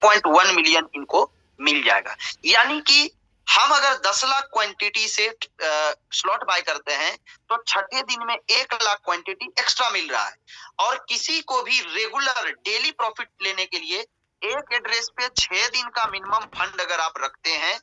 1 million इनको मिल जाएगा। यानी कि हम अगर 10 लाख क्वांटिटी से स्लॉट बाय करते हैं तो छठे दिन में 1 लाख क्वांटिटी एक्स्ट्रा मिल रहा है। और किसी को भी रेगुलर डेली प्रॉफिट लेने के लिए एक एड्रेस पे 6 दिन का मिनिमम फंड अगर आप रखते हैं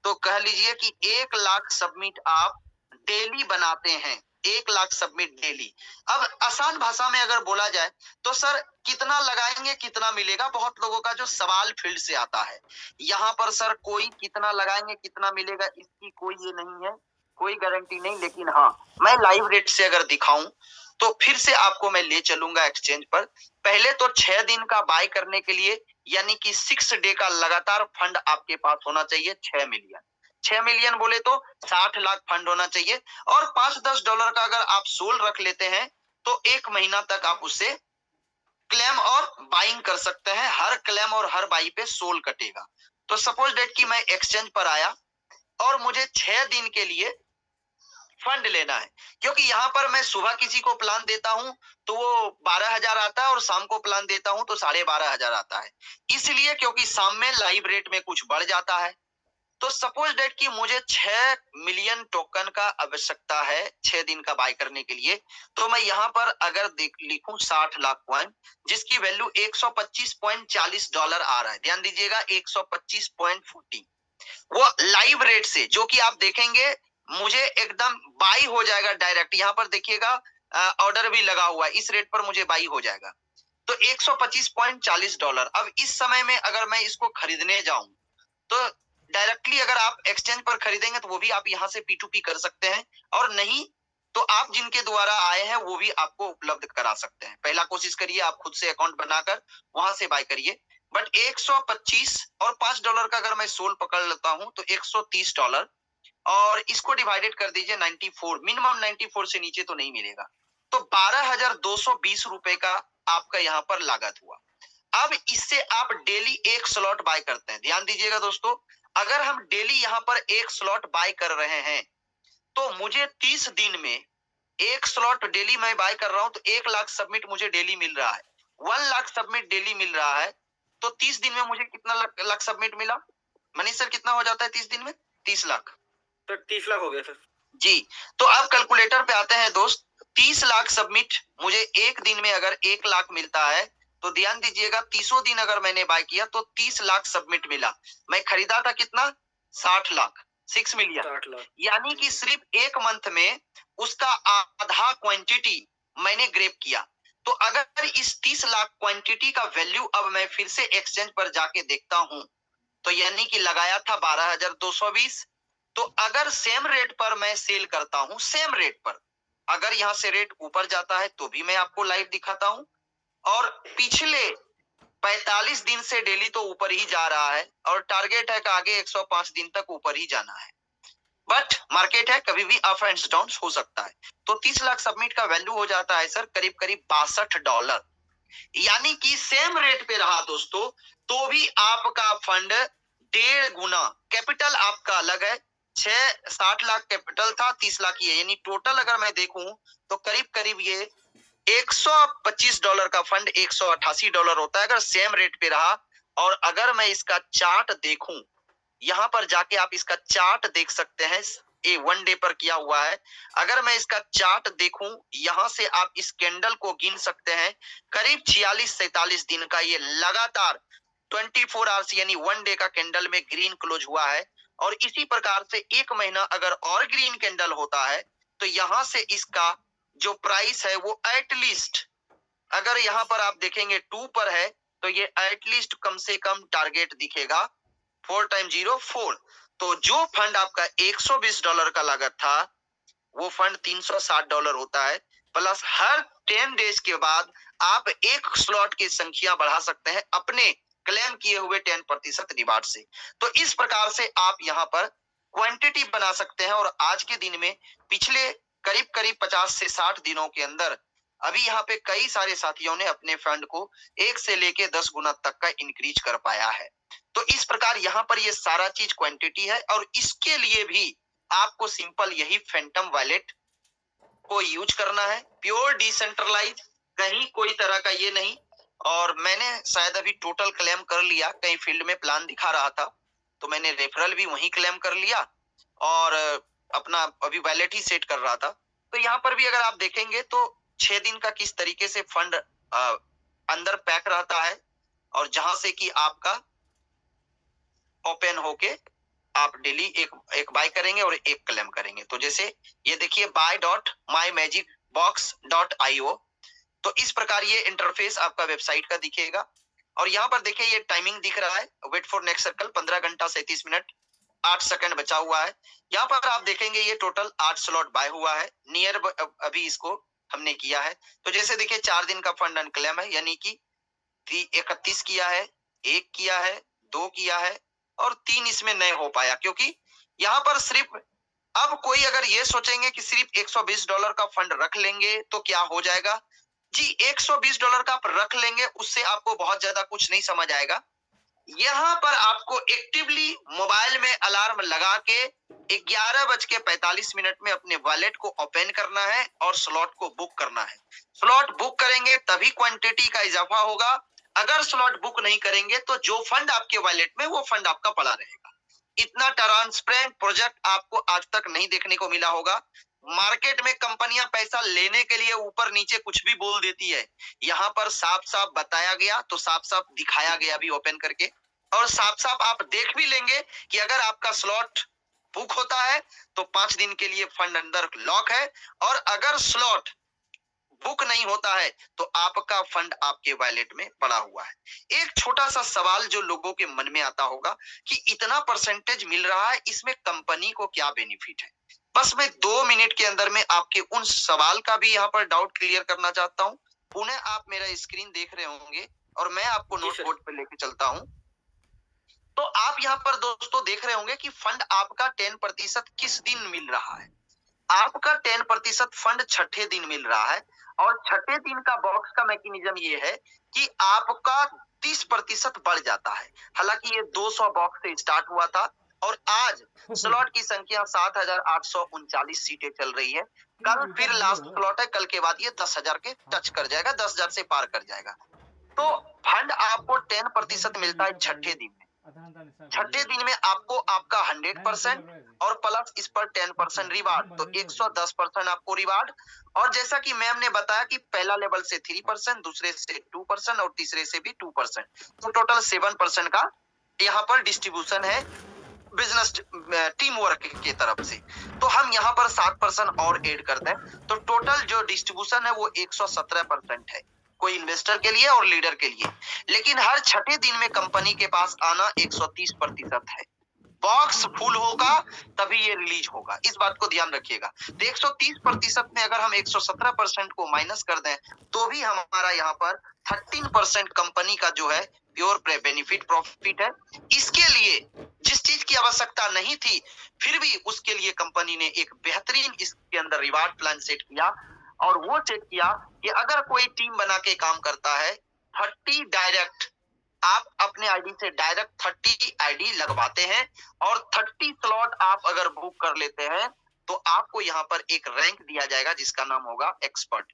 तो कह लीजिए कि 1 लाख सबमिट आप डेली बनाते हैं। 1 लाख सबमिट डेली। अब आसान भाषा में अगर बोला जाए तो सर कितना लगाएंगे कितना मिलेगा, बहुत लोगों का जो सवाल फील्ड से आता है। यहाँ पर सर कोई कितना लगाएंगे कितना मिलेगा इसकी कोई ये नहीं है, कोई गारंटी नहीं। लेकिन हाँ, मैं लाइव रेट से अगर दिखाऊं तो फिर से आपको मैं ले चलूंगा एक्सचेंज पर। पहले तो 6 दिन का बाय करने के लिए यानी कि 6 डे का लगातार फंड आपके पास होना चाहिए। 6 मिलियन, 6 मिलियन बोले तो 60 लाख फंड होना चाहिए। और $5-10 का अगर आप सोल रख लेते हैं तो 1 महीना तक आप उससे क्लेम और बाइंग कर सकते हैं। हर क्लेम और हर बाई पे सोल कटेगा। तो सपोज डेट कि मैं एक्सचेंज पर आया और मुझे 6 दिन के लिए फंड लेना है, क्योंकि यहाँ पर मैं सुबह किसी को प्लान देता हूं तो वो 12,000 आता है और शाम को प्लान देता हूं तो 12,500 आता है। इसलिए क्योंकि शाम में लाइव रेट में कुछ बढ़ जाता है। तो सपोज डेट कि मुझे 6 मिलियन टोकन का आवश्यकता है 6 दिन का बाय करने के लिए। तो मैं यहाँ पर अगर लिखूं 60 लाख कॉइन जिसकी वैल्यू $125.40 आ रहा है। ध्यान दीजिएगा 125.40 वो लाइव रेट से, जो कि आप देखेंगे मुझे एकदम बाई हो जाएगा डायरेक्ट। यहाँ पर देखिएगा ऑर्डर भी लगा हुआ है, इस रेट पर मुझे बाई हो जाएगा। तो $125.40। अब इस समय में अगर मैं इसको खरीदने जाऊं तो डायरेक्टली अगर आप एक्सचेंज पर खरीदेंगे तो वो भी आप यहाँ से P2P कर सकते हैं, और नहीं तो आप जिनके द्वारा आए हैं वो भी आपको उपलब्ध करा सकते हैं। पहला कोशिश करिए आप खुद से अकाउंट बनाकर वहां से बाय करिए। बट 125 और $5 का अगर मैं सोल पकड़ लेता हूं तो $130 और इसको डिवाइडेड कर दीजिए 94, मिनिमम 94 से नीचे तो नहीं मिलेगा। तो 12,220 रुपए का आपका यहाँ पर लागत हुआ। अब इससे आप डेली एक स्लॉट बाय करते हैं। ध्यान दीजिएगा दोस्तों, अगर हम डेली यहाँ पर एक स्लॉट बाय कर रहे हैं तो मुझे 30 दिन में एक स्लॉट डेली मैं बाय कर रहा हूं तो 1 लाख सबमिट मुझे डेली मिल रहा है। 1 लाख सबमिट डेली मिल रहा है तो 30 दिन में मुझे कितना लाख सबमिट मिला मनीष सर? कितना हो जाता है 30 दिन में? 30 लाख। तो 30 लाख हो गया सर जी। तो अब कैलकुलेटर पे आते हैं दोस्त। 30 लाख सबमिट मुझे एक दिन में अगर 1 लाख मिलता है तो ध्यान दीजिएगा 30 दिन अगर मैंने बाय किया तो 30 लाख सबमिट मिला। मैं खरीदा था कितना? 60 लाख, 6 मिलियन। 60 लाख यानी कि सिर्फ एक मंथ में उसका आधा क्वांटिटी मैंने ग्रेप किया। तो अगर इस 30 लाख क्वांटिटी का वैल्यू अब मैं फिर से एक्सचेंज पर जाके देखता हूं तो यानी कि लगाया था 12,220। तो अगर सेम रेट पर मैं सेल करता हूं, सेम रेट पर, अगर यहां से रेट ऊपर जाता है तो भी मैं आपको लाइव दिखाता हूं, और पिछले 45 दिन से डेली तो ऊपर ही जा रहा है और टारगेट है कि आगे 105 दिन तक ऊपर ही जाना है। बट मार्केट है, कभी भी अप एंड डाउन हो सकता है। तो 30 लाख सबमिट का वैल्यू हो जाता है सर करीब करीब $62। यानी कि सेम रेट पे रहा दोस्तों तो भी आपका फंड 1.5 गुना, कैपिटल आपका अलग है। 60 लाख कैपिटल था, 30 लाख ये, यानी टोटल अगर मैं देखूं तो करीब करीब ये $125 का फंड $188 होता है अगर सेम रेट पे रहा। और अगर मैं इसका चार्ट देखूं, यहाँ पर जाके आप इसका चार्ट देख सकते हैं, ये 1 डे पर किया हुआ है। अगर मैं इसका चार्ट देखूं, यहाँ से आप इस कैंडल को गिन सकते हैं, करीब 46-47 दिन का ये लगातार 24 आवर्स यानी 1 डे का कैंडल में ग्रीन क्लोज हुआ है। और इसी प्रकार से एक महीना अगर और ग्रीन कैंडल होता है तो यहाँ से इसका जो प्राइस है वो एटलीस्ट, अगर यहाँ पर आप देखेंगे 2 पर है तो ये एटलीस्ट कम से कम टारगेट दिखेगा 4 टाइम 0 4। तो जो फंड आपका $120 का लागत था वो फंड $360 होता है। प्लस हर 10 डेज के बाद आप एक स्लॉट की संख्या बढ़ा सकते हैं अपने क्लेम किए हुए 10% रिवार्ड से। तो इस प्रकार से आप यहाँ पर क्वांटिटी बना सकते हैं। और आज के दिन में पिछले करीब करीब 50 से 60 दिनों के अंदर अभी यहाँ पे कई सारे साथियों ने अपने फंड को 1 से लेके 10 गुना तक का इंक्रीज कर पाया है। तो इस प्रकार यहाँ पर ये सारा चीज क्वांटिटी है, और इसके लिए भी आपको सिंपल यही फैंटम वॉलेट को यूज करना है। प्योर डिसेंट्रलाइज, कहीं कोई तरह का ये नहीं और मैंने शायद अभी टोटल क्लेम कर लिया, कहीं फील्ड में प्लान दिखा रहा था तो मैंने रेफरल भी वहीं क्लेम कर लिया और अपना अभी वैलेट ही सेट कर रहा था। तो यहाँ पर भी अगर आप देखेंगे तो 6 दिन का किस तरीके से फंड अंदर पैक रहता है और जहां से कि आपका ओपन होके आप डेली एक बाय करेंगे और एक क्लेम करेंगे। तो जैसे ये देखिए buy.mymagicbox.io, तो इस प्रकार ये इंटरफेस आपका वेबसाइट का दिखेगा और यहाँ पर देखिए ये टाइमिंग दिख रहा है, वेट फॉर नेक्स्ट सर्कल 15 घंटा 37 मिनट 8 सेकंड बचा हुआ है। यहाँ पर आप देखेंगे ये टोटल 8 स्लॉट बाय हुआ है, नियर अभी इसको हमने किया है। तो जैसे देखिए 4 दिन का फंड अनक्लेम है, यानी कि 31 किया है, 1 किया है, 2 किया है और 3 इसमें नहीं हो पाया, क्योंकि यहाँ पर सिर्फ अब कोई अगर ये सोचेंगे कि सिर्फ $120 का फंड रख लेंगे तो क्या हो जाएगा, जी $120 का आप रख लेंगे उससे आपको बहुत ज्यादा कुछ नहीं समझ आएगा। यहाँ पर आपको एक्टिवली मोबाइल में अलार्म लगा के 11:45 में अपने वॉलेट को ओपन करना है और स्लॉट को बुक करना है। स्लॉट बुक करेंगे तभी क्वांटिटी का इजाफा होगा, अगर स्लॉट बुक नहीं करेंगे तो जो फंड आपके वॉलेट में वो फंड आपका पड़ा रहेगा। इतना ट्रांसपेरेंट प्रोजेक्ट आपको आज तक नहीं देखने को मिला होगा। मार्केट में कंपनियां पैसा लेने के लिए ऊपर नीचे कुछ भी बोल देती है, यहाँ पर साफ साफ बताया गया तो साफ साफ दिखाया गया भी ओपन करके, और साफ साफ आप देख भी लेंगे कि अगर आपका स्लॉट बुक होता है तो 5 दिन के लिए फंड अंदर लॉक है, और अगर स्लॉट बुक नहीं होता है तो आपका फंड आपके वॉलेट में पड़ा हुआ है। एक छोटा सा सवाल जो लोगों के मन में आता होगा कि इतना परसेंटेज मिल रहा है, इसमें कंपनी को क्या बेनिफिट है। बस मैं 2 मिनट के अंदर में आपके उन सवाल का भी यहाँ पर डाउट क्लियर करना चाहता हूँ। पुनः आप मेरा स्क्रीन देख रहे होंगे और मैं आपको जी नोट सर। बोर्ड पे लेके चलता हूँ। तो आप यहाँ पर दोस्तों देख रहे होंगे कि फंड आपका 10% किस दिन मिल रहा है। आपका 10% फंड छठे दिन मिल रहा है, और छठे दिन का बॉक्स का मैकेनिज्म ये है कि आपका 30% बढ़ जाता है। हालांकि ये 200 बॉक्स से स्टार्ट हुआ था और आज स्लॉट की संख्या 7,839 सीटें चल रही है। कल फिर लास्ट स्लॉट है, कल के बाद ये 10,000 के टच कर जाएगा, 10,000 से पार कर जाएगा। तो फंड आपको 10% मिलता है छठे दिन में। छठे दिन में आपको आपका 100% और प्लस इस पर 10% रिवार्ड, तो 110% आपको रिवार्ड। और जैसा कि मैम ने बताया कि पहला लेवल से 3%, दूसरे से 2% और तीसरे से भी 2%, तो टोटल 7% का यहाँ पर डिस्ट्रीब्यूशन है बिजनेस टीम वर्क की तरफ से। तो हम यहाँ पर 7% और ऐड कर दें तो टोटल जो डिस्ट्रीब्यूशन है वो 117% है, कोई इन्वेस्टर के लिए और लीडर के लिए। लेकिन हर छठे दिन में कंपनी के पास आना 130% है। बॉक्स फुल होगा तभी ये रिलीज होगा, इस बात को ध्यान रखिएगा। तो 130% में अगर हम 117% को माइनस कर दें तो भी हमारा यहाँ पर 13% कंपनी का जो है प्योर बेनिफिट प्रॉफिट है। इसके लिए जिस चीज की आवश्यकता नहीं थी फिर भी उसके लिए कंपनी ने एक बेहतरीन इसके अंदर रिवार्ड प्लान सेट किया, और वो सेट किया कि अगर कोई टीम बना के काम करता है 30 डायरेक्ट, आप अपने आईडी से डायरेक्ट 30 आईडी लगवाते हैं और 30 स्लॉट आप अगर बुक कर लेते हैं तो आपको यहाँ पर एक रैंक दिया जाएगा जिसका नाम होगा एक्सपर्ट,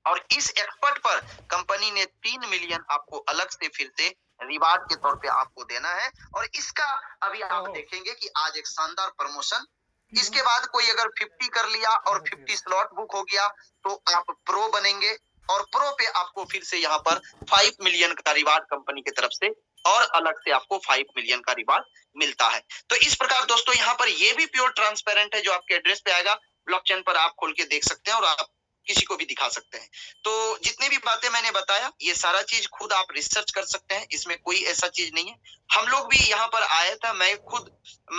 और इस एक्सपर्ट पर कंपनी ने 3 मिलियन आपको अलग से फिर से रिवार्ड के तौर पे आपको देना है। और इसका अभी आप देखेंगे कि आज एक शानदार प्रमोशन, इसके बाद कोई अगर 50 कर लिया और 50 स्लॉट बुक हो गया तो आप प्रो बनेंगे, और प्रो पे आपको फिर से यहाँ पर 5 मिलियन का रिवार्ड कंपनी की तरफ से, और अलग से आपको 5 मिलियन का रिवार्ड मिलता है। तो इस प्रकार दोस्तों यहाँ पर ये भी प्योर ट्रांसपेरेंट है, जो आपके एड्रेस पे आएगा ब्लॉकचेन पर आप खोल के देख सकते हैं और आप किसी को भी दिखा सकते हैं। तो जितनी भी बातें मैंने बताया ये सारा चीज खुद आप रिसर्च कर सकते हैं, इसमें कोई ऐसा चीज नहीं है। हम लोग भी यहाँ पर आए था, मैं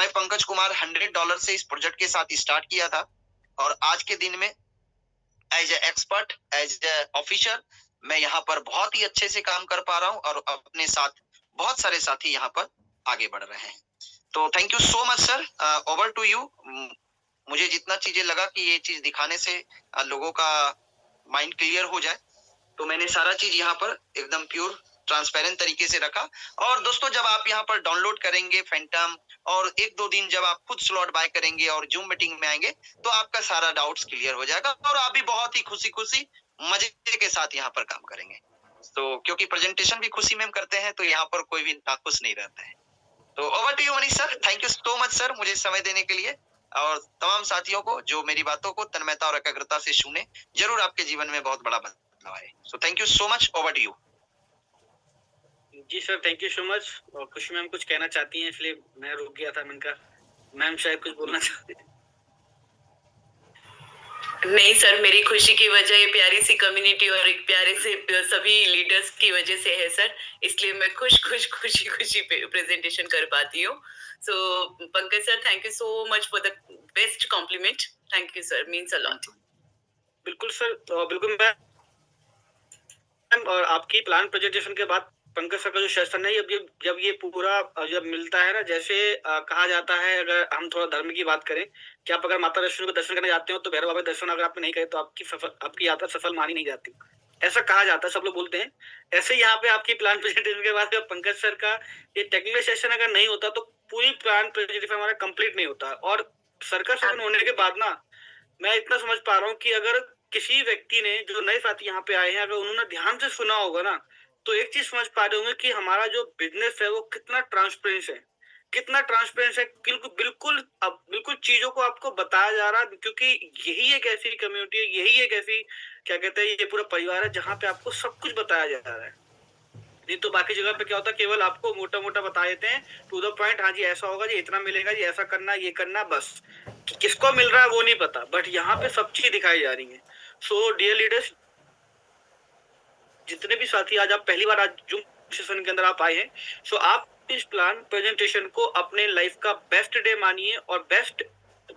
पंकज कुमार $100 से इस प्रोजेक्ट के साथ स्टार्ट किया था, और आज के दिन में as a expert, as a officer, मैं यहाँ पर बहुत ही अच्छे से काम कर पा रहा हूँ और अपने साथ बहुत सारे साथी यहाँ पर आगे बढ़ रहे हैं। तो thank you so much sir, over to you. मुझे जितना चीजें लगा कि ये चीज दिखाने से लोगों का माइंड क्लियर हो जाए, तो मैंने सारा चीज यहाँ पर एकदम प्योर ट्रांसपेरेंट तरीके से रखा। और दोस्तों जब आप यहाँ पर डाउनलोड करेंगे फैंटम, और 1-2 दिन जब आप खुद स्लॉट बाय करेंगे और जूम मीटिंग में आएंगे तो आपका सारा डाउट्स क्लियर हो जाएगा और आप भी बहुत ही खुशी खुशी मजे के साथ यहाँ पर काम करेंगे। तो क्योंकि प्रेजेंटेशन भी खुशी में हम करते हैं, तो यहाँ पर कोई भी नाखुश नहीं रहता है। तो over to you Manish sir, thank you so much sir मुझे समय देने के लिए, और तमाम साथियों को जो मेरी बातों को तन्मयता और एकाग्रता से सुने, जरूर आपके जीवन में बहुत बड़ा बदलाव आए। So thank you so much, over to you. जी sir, thank you so much. और खुशी मैम कुछ कहना चाहती हैं, इसलिए मैं रुक गया था। मैंने कहा मैम शायद कुछ बोलना चाहते हैं। नहीं सर, मेरी खुशी की वजह ये प्यारी सी कम्युनिटी और एक प्यारे से सभी लीडर्स की वजह से है सर, इसलिए मैं खुशी प्रेजेंटेशन कर पाती हूँ। So Pankaj sir, thank you so much for the best compliment. Thank you sir, means a lot. बिल्कुल सर, बिल्कुल मैम। और आपकी प्लान प्रेजेंटेशन के बाद पंकज सर का जो सेशन है, जब ये पूरा जब मिलता है ना, जैसे कहा जाता है, अगर हम थोड़ा धर्म की बात करें कि आप अगर माता वैष्णो को दर्शन करने जाते हो तो भैरव बाबा दर्शन अगर आपने नहीं करे तो आपकी यात्रा सफल मानी नहीं जाती, ऐसा कहा जाता है, सब लोग बोलते हैं। ऐसे यहाँ पे आपकी प्लान प्रेजेंटेशन के बाद पंकज सर का ये टेक्निकल सेशन अगर नहीं होता तो पूरी प्लान प्रेजेंटेशन हमारा कंप्लीट नहीं होता। और सर का सेशन होने के बाद ना, मैं इतना समझ पा रहा हूँ कि अगर किसी व्यक्ति ने, जो नए साथी यहाँ पे आए हैं, अगर उन्होंने ध्यान से सुना होगा ना, तो एक चीज समझ पा रहे होंगे कि हमारा जो बिजनेस है वो कितना ट्रांसपेरेंस है, कितना ट्रांसपेरेंस है। बिल्कुल चीजों को आपको बताया जा रहा है, क्योंकि यही एक ऐसी कम्युनिटी है, यही एक ऐसी, क्या कहते हैं, ये पूरा परिवार है जहाँ पे आपको सब कुछ बताया जा रहा है। नहीं तो बाकी जगह पे क्या होता है, केवल आपको मोटा मोटा बता देते हैं, टू द पॉइंट, हाँ जी ऐसा होगा जी, इतना मिलेगा जी, ऐसा करना, ये करना, बस किसको मिल रहा है वो नहीं पता। बट यहाँ पे सब चीज दिखाई जा रही है। सो डियर लीडर्स, जितने भी साथी आज आप पहली बार आज जूम सेशन के अंदर आप आए हैं, सो आप इस प्लान प्रेजेंटेशन को अपने लाइफ का बेस्ट डे मानिए और बेस्ट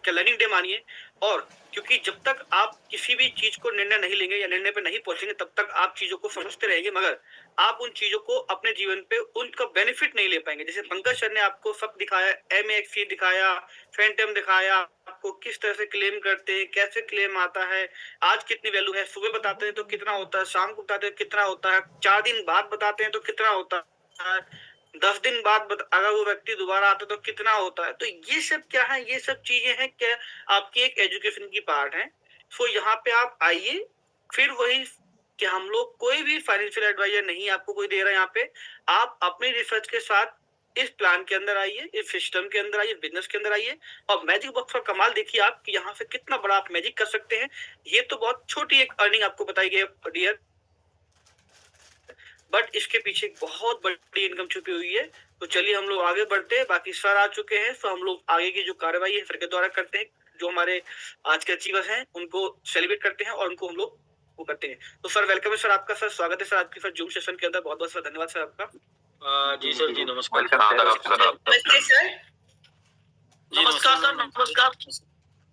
लर्निंग डे मानिए। और क्योंकि जब तक आप किसी भी चीज को निर्णय नहीं लेंगे या निर्णय पे नहीं पहुंचेंगे, तब तक आप चीजों को समझते रहेंगे, मगर आप उन चीजों को अपने जीवन पे उनका बेनिफिट नहीं ले पाएंगे। जैसे पंकज सर ने आपको सब दिखाया, MAXC दिखाया, फैंटम दिखाया, आपको किस तरह से क्लेम करते हैं, कैसे क्लेम आता है, आज कितनी वैल्यू है, सुबह बताते हैं तो कितना होता है, शाम को बताते हैं कितना होता है, 4 दिन बाद बताते हैं तो कितना होता है, 10 दिन बाद अगर वो व्यक्ति दोबारा आता है तो कितना होता है। तो ये सब क्या है, ये सब चीजें हैं क्या आपकी एक एजुकेशन की पार्ट है। सो यहाँ पे आप आइए, फिर वही कि हम लोग कोई भी फाइनेंशियल एडवाइजर नहीं आपको कोई दे रहा है। यहाँ पे आप अपने रिसर्च के साथ इस प्लान के अंदर आइए, इस सिस्टम के अंदर आइए, बिजनेस के अंदर आइए, और मैजिक बॉक्स का कमाल देखिए आप कि यहाँ से कितना बड़ा आप मैजिक कर सकते हैं। ये तो बहुत छोटी एक अर्निंग आपको बताई गई है डियर, बट इसके पीछे बहुत बड़ी इनकम छुपी हुई है। तो चलिए हम लोग आगे बढ़ते हैं। बाकी सर आ चुके हैं, तो हम लोग आगे की जो कार्रवाई है सर के द्वारा करते हैं। जो हमारे आज के अचीवर्स हैं उनको सेलिब्रेट करते हैं और उनको हम लोग वो करते हैं। तो सर वेलकम है सर, आपका सर स्वागत है सर आपके सर जूम सेशन के अंदर। बहुत बहुत सर धन्यवाद सर आपका। जी सर, जी नमस्कार। नमस्ते सर। नमस्कार सर, नमस्कार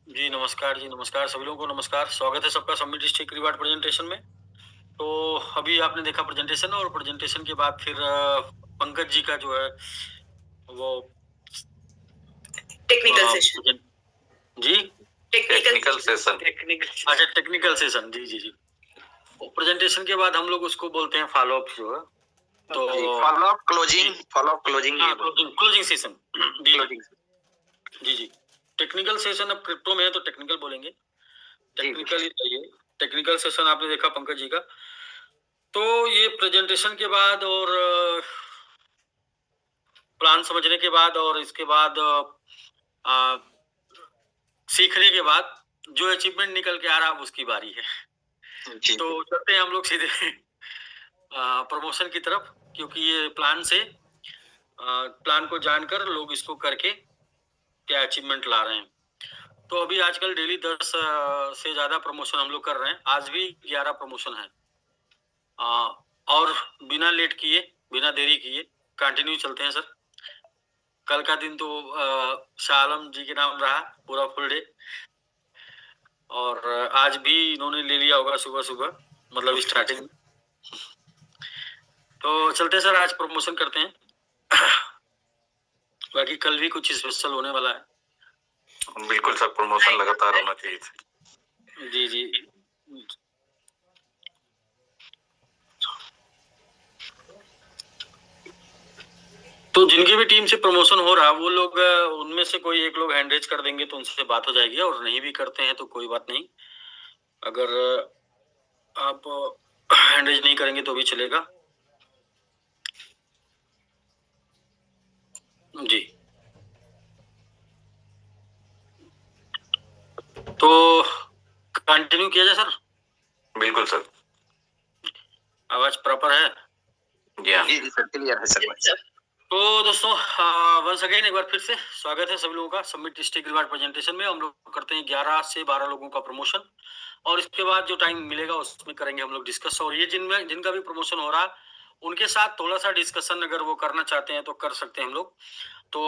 जी, नमस्कार जी, नमस्कार सभी लोगों को नमस्कार। स्वागत है सबका समिट डिस्ट्रिक्ट रिवार्ड प्रेजेंटेशन में। तो अभी आपने देखा प्रेजेंटेशन, और प्रेजेंटेशन के बाद फिर पंकज जी का जो है वो टेक्निकल सेशन जी, टेक्निकल सेशन अच्छा टेक्निकल सेशन, जी जी जी। प्रेजेंटेशन के बाद हम लोग उसको बोलते हैं फॉलो अप जो है, तो follow up closing closing session जी जी। टेक्निकल सेशन, अब क्रिप्टो में है तो टेक्निकल बोलेंगे, टेक्निकल ही चाहिए। टेक्निकल सेशन आपने देखा पंकज जी का। तो ये प्रेजेंटेशन के बाद और प्लान समझने के बाद और इसके बाद सीखने के बाद जो अचीवमेंट निकल के आ रहा है उसकी बारी है। तो चलते हैं हम लोग सीधे प्रमोशन की तरफ, क्योंकि ये प्लान को जानकर लोग इसको करके क्या अचीवमेंट ला रहे हैं। तो अभी आजकल डेली 10 से ज्यादा प्रमोशन हम लोग कर रहे हैं। आज भी 11 प्रमोशन है, और बिना लेट किए, बिना देरी किए कंटिन्यू चलते हैं सर। कल का दिन तो शाह आलम जी के नाम रहा पूरा फुल डे, और आज भी इन्होंने ले लिया होगा सुबह सुबह, मतलब स्टार्टिंग। तो चलते हैं सर, आज प्रमोशन करते हैं। बाकी कल भी कुछ स्पेशल होने वाला है। बिल्कुल सर, प्रमोशन लगातार होना चाहिए। जी जी। तो जिनकी भी टीम से प्रमोशन हो रहा, वो लोग उनमें से कोई एक लोग हैंड रेज कर देंगे तो उनसे बात हो जाएगी, और नहीं भी करते हैं तो कोई बात नहीं। अगर आप हैंड रेज नहीं करेंगे तो भी चलेगा। जी, तो कंटिन्यू किया जाए सर? बिल्कुल सर। आवाज प्रॉपर है? जी हाँ। जी सर, क्लियर है सर। तो दोस्तों वंस अगेन एक बार फिर से स्वागत है सभी लोगों का सबमिट स्टिक रिवार्ड प्रेजेंटेशन में। हम लोग करते हैं 11 से 12 लोगों का प्रमोशन, और इसके बाद जो टाइम मिलेगा उसमें करेंगे हम लोग डिस्कस। और ये जिनका भी प्रमोशन हो रहा है उनके साथ थोड़ा सा डिस्कशन अगर वो करना चाहते हैं तो कर सकते हैं हम लोग। तो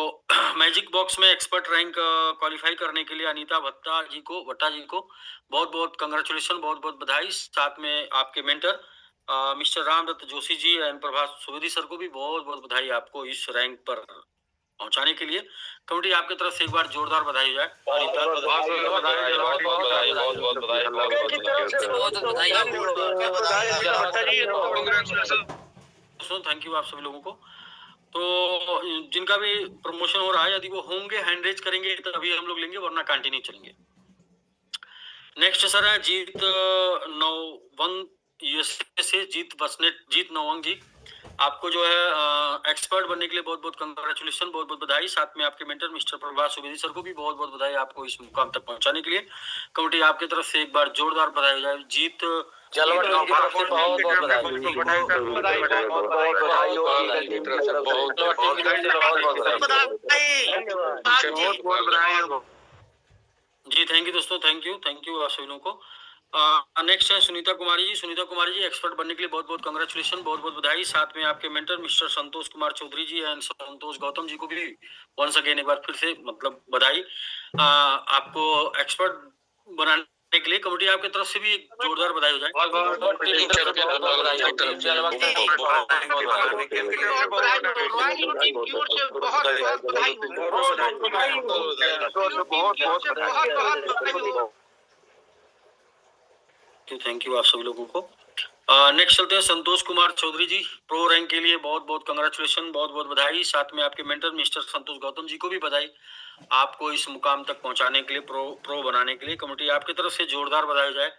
मैजिक बॉक्स में एक्सपर्ट रैंक क्वालिफाई करने के लिए अनीता भट्टा जी को बहुत बहुत कंग्रेचुलेशन, बहुत बहुत बधाई। साथ में आपके mentor mister Ramdatt Joshi ji and Prabhat Subedi sir को भी बहुत बहुत बधाई आपको इस रैंक पर पहुंचाने के लिए। कमेटी आपकी तरफ से एक बार जोरदार बधाई हो जाए। थैंक यू आप सभी लोगों को। तो जिनका भी प्रमोशन हो रहा है यदि वो होंगे हैंड रेज करेंगे तभी हम लोग लेंगे, वरना कंटिन्यू चलेंगे। नेक्स्ट सर है जीत नौवंग यूएसए से, जीत नौवंग जी, आपको जो है एक्सपर्ट बनने के लिए बहुत बहुत कंग्रेचुलेशन, बहुत बहुत बधाई। साथ में आपके मेंटर मिस्टर प्रभात सुवेदी सर को भी बहुत बहुत बधाई आपको इस मुकाम तक पहुंचाने के लिए। कमेटी आपकी तरफ से एक बार जोरदार बधाई हो जाए। जीत जी थैंक यू दोस्तों, थैंक यू आप सभी लोगों को। नेक्स्ट है सुनीता कुमारी जी। सुनीता कुमारी जी एक्सपर्ट बनने के लिए बहुत बहुत कंग्रेचुलेशन, बहुत बहुत बधाई। साथ में आपके mentor mister Santosh Kumar Chaudhary ji and Santosh Gautam ji को भी वंस अगेन एक बार फिर से मतलब बधाई। आपको एक्सपर्ट बनाने के लिए कमेटी आपकी तरफ से भी जोरदार बधाई हो जाए। थैंक यू आप सभी लोगों को। नेक्स्ट चलते हैं संतोष कुमार चौधरी जी, प्रो रैंक के लिए बहुत बहुत कंग्रेचुलेशन, बहुत बहुत बधाई। साथ में आपके मेंटर मिस्टर संतोष गौतम जी को भी बधाई आपको इस मुकाम तक पहुंचाने के लिए, प्रो बनाने के लिए। कमेटी आपकी तरफ से जोरदार बधाई हो जाए।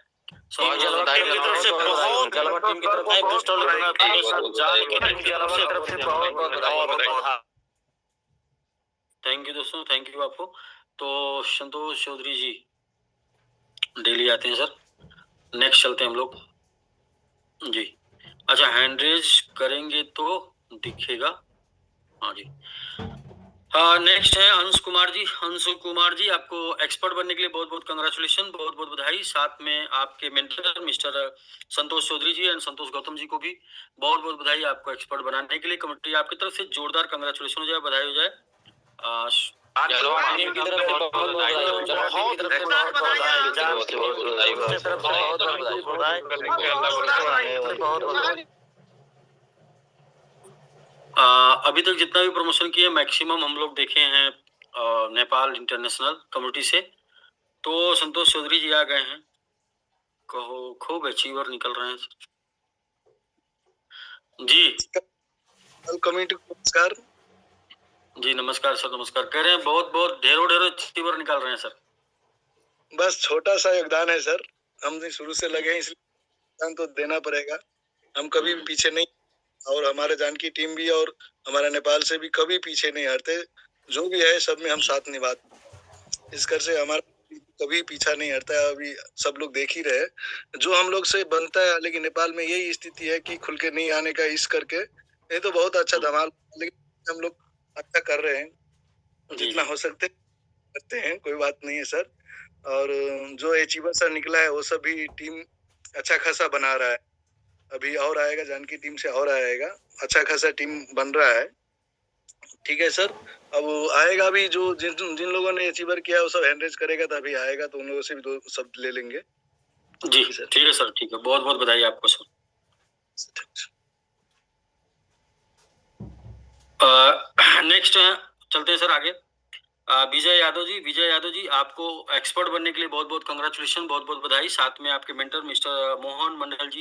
थैंक यू दोस्तों, थैंक यू आपको। तो संतोष चौधरी जी डेली आते हैं सर। नेक्स्ट चलते हैं हम लोग जी। अच्छा हैंड रेज करेंगे तो दिखेगा, हाँ जी। नेक्स्ट है अंश कुमार जी। अंश कुमार जी आपको एक्सपर्ट बनने के लिए बहुत बहुत कंग्रेचुलेशन, बहुत बहुत बधाई। साथ में आपके mentor mister Santosh Chaudhary ji and Santosh Gautam ji को भी बहुत बहुत बधाई आपको एक्सपर्ट बनाने के लिए। कमेटी आपकी तरफ से जोरदार कंग्रेचुलेशन हो जाए, बधाई हो जाए। अभी तक जितना भी प्रमोशन किए मैक्सिमम हम लोग देखे हैं नेपाल इंटरनेशनल कम्युनिटी से। तो संतोष चौधरी जी आ गए हैं, कहो खूब अचीवर निकल रहे हैं जी। कम्युनिटी को नमस्कार जी। नमस्कार सर, नमस्कार। कह रहे हैं बहुत बहुत ढेरों अचीवर निकल रहे हैं सर। बस छोटा सा योगदान है सर, हम शुरू से लगे हैं इसलिए योगदान तो देना पड़ेगा। हम कभी भी पीछे नहीं, और हमारे जानकी टीम भी और हमारा नेपाल से भी कभी पीछे नहीं हटते। जो भी है सब में हम साथ निभाते, इस कर से हमारा कभी पीछा नहीं हटता है। अभी सब लोग देख ही रहे जो हम लोग से बनता है, लेकिन नेपाल में यही स्थिति है कि खुल के नहीं आने का, इस करके नहीं तो बहुत अच्छा धमाल, लेकिन हम लोग अच्छा कर रहे हैं, जितना हो सकते करते हैं, कोई बात नहीं है सर। और जो अचीवर सर निकला है वो सब भी टीम अच्छा खासा बना रहा है। अभी और आएगा, जानकी टीम से और आएगा, अच्छा खासा टीम बन रहा है। ठीक है सर, अब आएगा भी जो जिन लोगों ने अचीवर किया वो सब हैंडरेज करेगा, तभी आएगा, तो उन लोगों से भी दो शब्द ले लेंगे। जी सर, ठीक है सर, ठीक है। बहुत बहुत बधाई आपको सर। नेक्स्ट चलते हैं सर आगे। विजय यादव जी आपको एक्सपर्ट बनने के लिए बहुत बहुत कंग्रेचुलेशन, बहुत बहुत बधाई। साथ में आपके mentor mister Mohan Mandal ji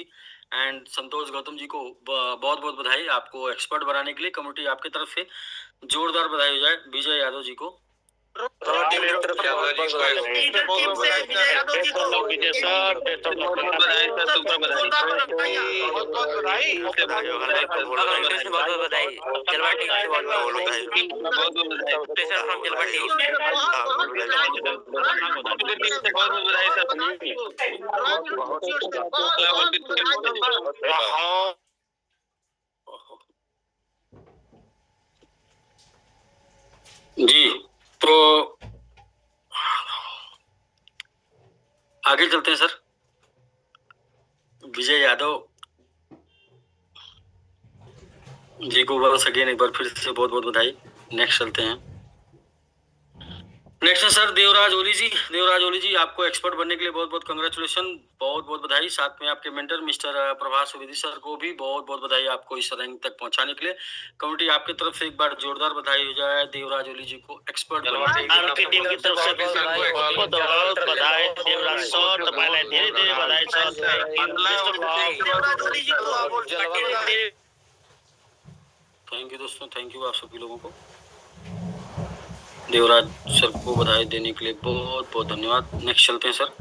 and Santosh Gautam ji को बहुत बहुत बधाई आपको एक्सपर्ट बनाने के लिए। कमेटी आपकी तरफ से जोरदार बधाई हो जाए विजय यादव जी को। टीम की तरफ से बहुत बहुत बधाई विजय सर, बहुत बधाई सर, सुपर बधाई, बहुत बहुत बधाई, बहुत बहुत बधाई, जलवा टीम से बहुत बहुत बधाई, बहुत बहुत बधाई, स्पेशल फ्रॉम जलवा टीम, टीम से बहुत बहुत बधाई सर, जी। तो आगे चलते हैं सर। विजय यादव जी को वंस अगेन एक बार फिर से बहुत बहुत बधाई। नेक्स्ट चलते हैं। नेक्स्ट है सर देवराज ओली जी। देवराज ओली जी, आपको एक्सपर्ट बनने के लिए बहुत बहुत कंग्रेचुलेशन, बहुत बहुत बधाई। साथ में आपके मेंटर मिस्टर प्रभास विधि सर को भी बहुत बहुत बधाई, आपको इस रैंक तक पहुंचाने के लिए। कमेटी आपकी तरफ से एक बार जोरदार बधाई हो जाए देवराज ओली जी को एक्सपर्ट आपकी टीम की तरफ से बहुत बहुत बधाई देवराज सर, तपाईँलाई धेरै धेरै बधाई छ। थैंक यू दोस्तों, थैंक यू आप सभी लोगों को। देवराज सर को बधाई देने के लिए बहुत बहुत धन्यवाद। नेक्स्ट चलते हैं सर।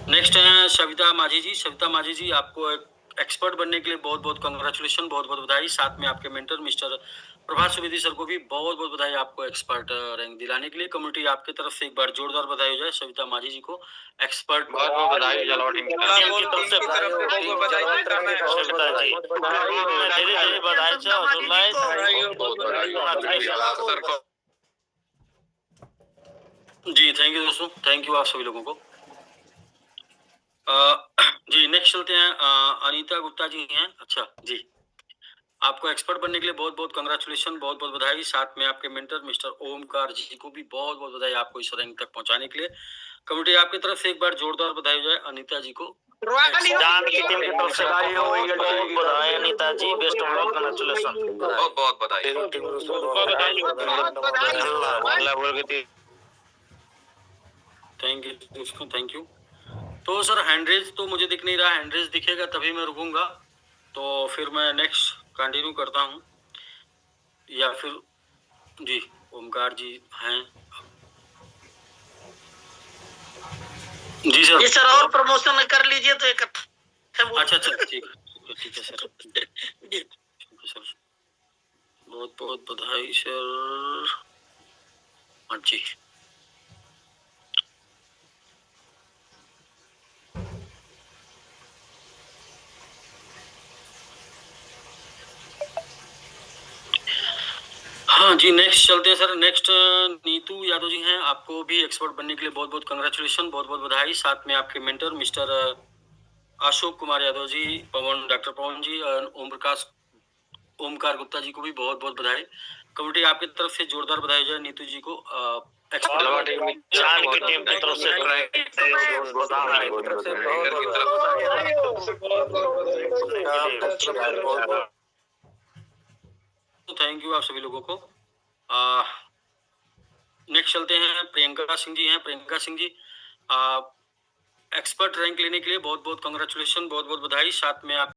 नेक्स्ट है सविता माझी जी। सविता माझी जी, आपको एक्सपर्ट बनने के लिए बहुत बहुत कंग्रेचुलेशन, बहुत बहुत बधाई। साथ में आपके mentor mister Prabhas Subedi sir को भी बहुत बहुत बधाई, आपको एक्सपर्ट रैंक दिलाने के लिए। कम्युनिटी आपकी तरफ से एक बार जोरदार बधाई हो जाए सविता माझी जी को एक्सपर्ट। बहुत बहुत बधाई जलवा टीम की तरफ से, सविता जी धेरै धेरै बधाई छ हजुरलाई। जी थैंक यू दोस्तों, थैंक यू आप सभी लोगों को। जी नेक्स्ट चलते हैं। अनीता गुप्ता जी हैं। अच्छा जी, आपको एक्सपर्ट बनने के लिए बहुत बहुत कंग्रेचुलेशन, बहुत बहुत बधाई। साथ में आपके मेंटर मिस्टर ओमकार जी को भी बहुत बहुत बधाई, आपको इस रैंक तक पहुंचाने के लिए। कमेटी आपकी तरफ से एक बार जोरदार बधाई हो जाए अनीता जी को। जान की टीम की तरफ से बहुत बधाई अनीता जी, बेस्ट ऑफ लक, कंग्रेचुलेशन, बहुत बहुत बधाई। थैंक यू दोस्तों, थैंक यू। तो सर हैंडरेज तो मुझे दिख नहीं रहा, हैंडरेज दिखेगा तभी मैं रुकूंगा, तो फिर मैं नेक्स्ट कंटिन्यू करता हूँ। या फिर जी ओमकार जी हैं। जी सर, ये सर और प्रमोशन कर लीजिए तो एक अच्छा अच्छा ठीक है सर। सर बहुत बहुत बधाई सर। हाँ जी। हाँ जी नेक्स्ट चलते हैं सर। नेक्स्ट नीतू यादव जी हैं, आपको भी एक्सपर्ट बनने के लिए बहुत बहुत कंग्रेचुलेशन, बहुत बहुत बधाई। साथ में आपके मेंटर मिस्टर अशोक कुमार यादव जी, पवन, डॉक्टर पवन जी, ओम प्रकाश, ओमकार गुप्ता जी को भी बहुत बहुत बधाई। कमेटी आपकी तरफ से जोरदार बधाई जाए नीतू जी को जान की टीम की तरफ से थैंक यू आप सभी लोगों को। नेक्स्ट चलते हैं। प्रियंका सिंह जी हैं। प्रियंका सिंह जी, एक्सपर्ट रैंक लेने के लिए बहुत बहुत कंग्रेचुलेशन, बहुत बहुत बधाई। साथ में आप